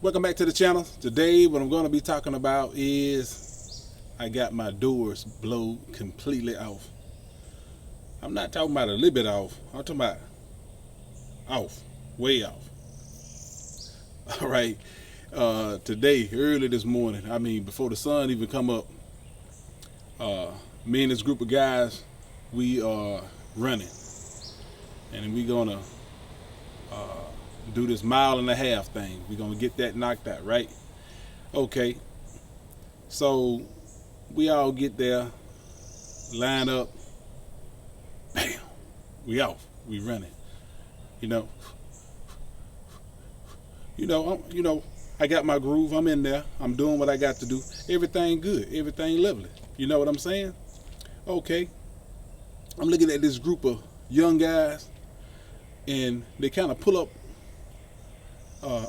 Welcome back to the channel. Today what I'm going to be talking about is I got my doors blown completely off. I'm not talking about a little bit off. I'm talking about off, way off. All right. Today, early this morning, I mean before the sun even come up, me and this group of guys, we are running, and we gonna do this 1.5 mile thing. We're gonna get that knocked out, right? Okay. So we all get there, line up, bam, we off, we running. You know, I got my groove. I'm in there. I'm doing what I got to do. Everything good. Everything lovely. You know what I'm saying? Okay. I'm looking at this group of young guys, and they kind of pull up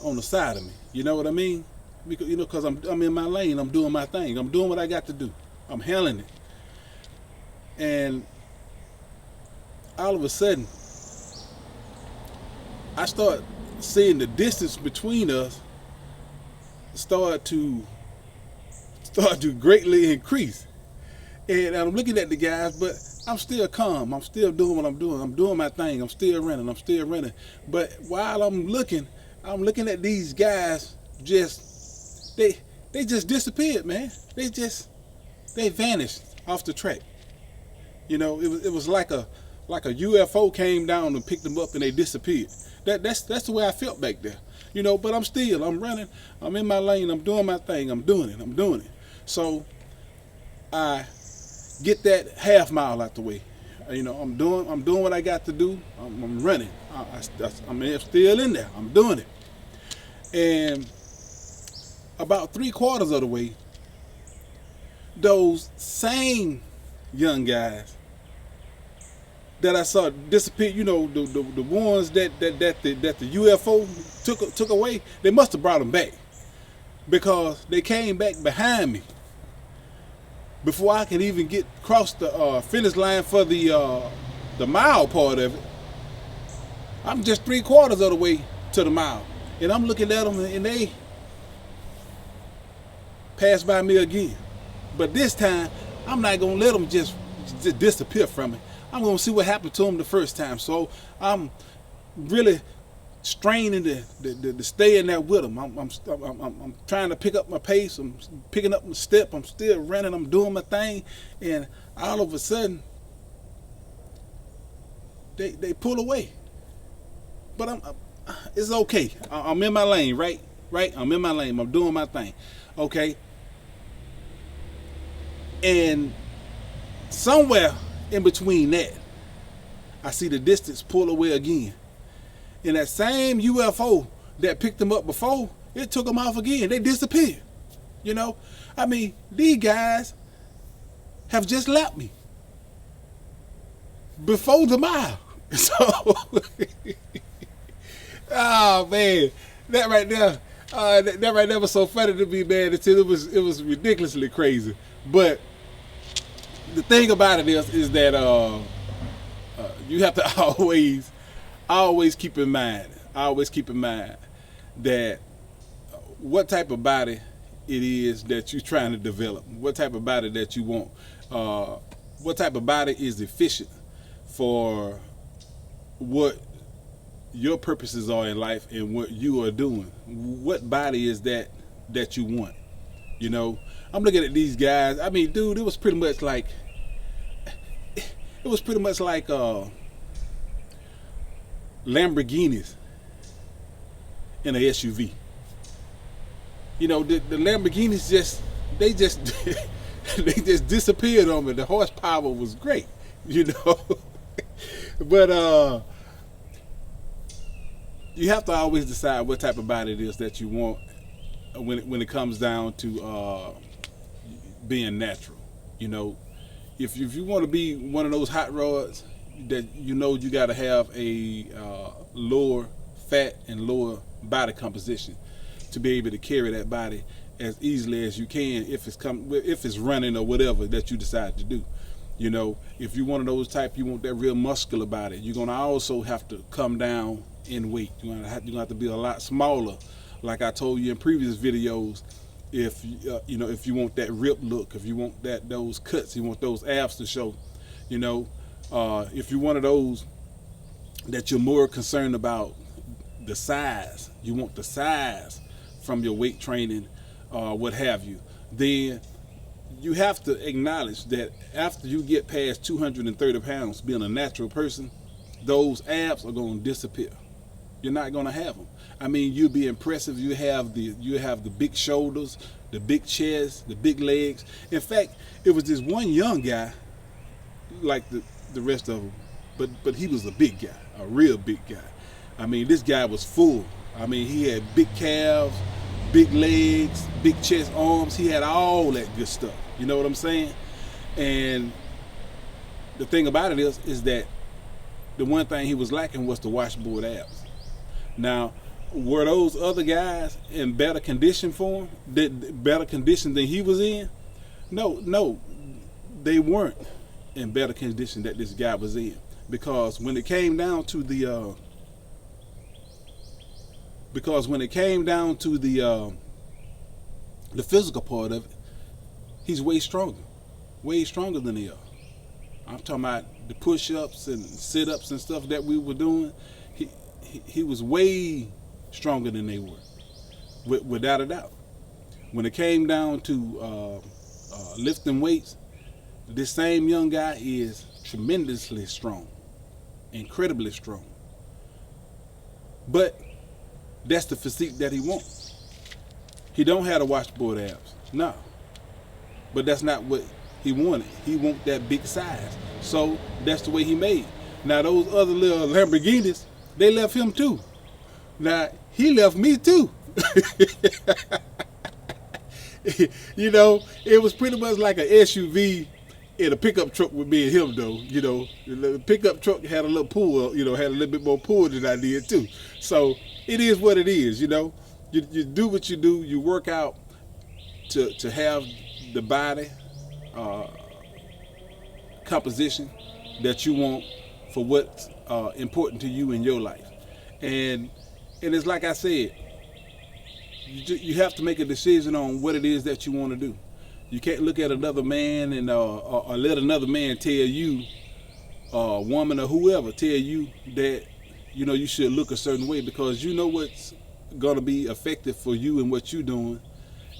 on the side of me. You know what I mean? Because I'm in my lane. I'm doing my thing. I'm doing what I got to do. I'm handling it. And all of a sudden, I start seeing the distance between us start to greatly increase. And I'm looking at the guys, but I'm still calm. I'm still doing what I'm doing. I'm doing my thing. I'm still running. But while I'm looking at these guys, they just disappeared, man. They vanished off the track. You know, it was like a UFO came down and picked them up and they disappeared. That's the way I felt back there. You know, but I'm running, I'm in my lane, I'm doing my thing, I'm doing it. So I get that 1/2 mile out the way. You know, I'm doing what I got to do. I'm running. I'm still in there. I'm doing it. And about 3/4 of the way, those same young guys that I saw disappear, you know, the ones that the UFO took away, they must have brought them back, because they came back behind me before I could even get across the finish line for the mile part of it. I'm just 3/4 of the way to the mile, and I'm looking at them, and they pass by me again. But this time, I'm not gonna let them just disappear from me. I'm gonna see what happened to them the first time. So I'm really straining to stay in there with them. I'm trying to pick up my pace. I'm picking up my step. I'm still running. I'm doing my thing, and all of a sudden, they pull away. But it's okay. I'm in my lane, right? I'm in my lane. I'm doing my thing. Okay. And somewhere in between that, I see the distance pull away again. And that same UFO that picked them up before, it took them off again. They disappeared. You know? I mean, these guys have just lapped me before the mile. So, oh man, that right there was so funny to me, man, until it was ridiculously crazy. But the thing about it is that you have to always keep in mind that what type of body it is that you're trying to develop, what type of body that you want, what type of body is efficient for what your purposes are in life and what you are doing. What body is that you want? You know, I'm looking at these guys. I mean, dude, it was pretty much like Lamborghinis in an SUV. You know, the Lamborghinis they just disappeared on me. The horsepower was great, you know. But you have to always decide what type of body it is that you want when it comes down to being natural. You know, if you want to be one of those hot rods, that you know you got to have a lower fat and lower body composition to be able to carry that body as easily as you can if it's running or whatever that you decide to do. You know, if you're one of those type, you want that real muscular body, you're gonna also have to come down in weight. You're gonna have to be a lot smaller like I told you in previous videos, if if you want that rip look, if you want those cuts, you want those abs to show, if you're one of those that you're more concerned about the size, you want the size from your weight training, what have you, then you have to acknowledge that after you get past 230 pounds, being a natural person, those abs are going to disappear. You're not going to have them. I mean, you'll be impressive. You have the big shoulders, the big chest, the big legs. In fact, it was this one young guy, like the rest of them, but he was a big guy, a real big guy. I mean, this guy was full. I mean, he had big calves, big legs, big chest, arms. He had all that good stuff. You know what I'm saying? And the thing about it is that the one thing he was lacking was the washboard abs. Now, were those other guys in better condition for him, better condition than he was in? No, they weren't in better condition that this guy was in. Because when it came down to the physical part of it, he's way stronger than they are. I'm talking about the push-ups and sit-ups and stuff that we were doing. He was way stronger than they were, without a doubt. When it came down to lifting weights, this same young guy is tremendously strong, incredibly strong. But that's the physique that he wants. He don't have the washboard abs, no. But that's not what he wanted. He want that big size. So that's the way he made. Now those other little Lamborghinis, they left him too. Now he left me too. It was pretty much like an SUV and a pickup truck with me and him though. The pickup truck had a little pull, had a little bit more pull than I did too. So it is what it is, You do what you do. You work out to have the body composition that you want for what's important to you in your life. And it's like I said, you have to make a decision on what it is that you want to do. You can't look at another man and or let another man tell you, woman or whoever, tell you that you should look a certain way, because you know what's going to be effective for you and what you're doing,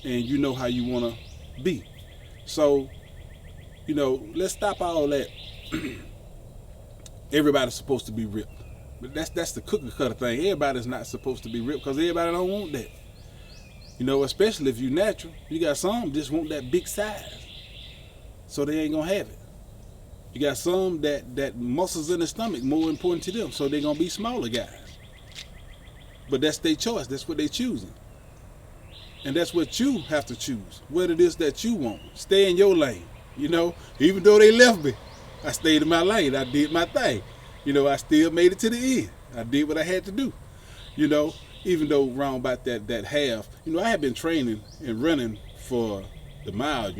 and you know how you want to be. So, let's stop all that. Everybody's supposed to be ripped, but that's the cookie cutter thing. Everybody's not supposed to be ripped, because everybody don't want that. Especially if you're natural. You got some just want that big size, so they ain't gonna have it. You got some that muscles in the stomach more important to them, so they're gonna be smaller guys. But that's their choice. That's what they're choosing, and that's what you have to choose. What it is that you want. Stay in your lane. Even though they left me, I stayed in my lane. I did my thing. I still made it to the end. I did what I had to do. Even though around about that half, I had been training and running for the mile.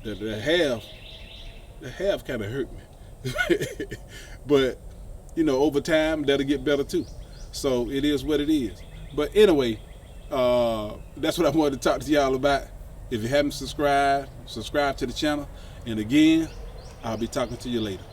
The half kind of hurt me. But over time that'll get better too. So it is what it is. But anyway, that's what I wanted to talk to y'all about. If you haven't subscribed, subscribe to the channel. And again, I'll be talking to you later.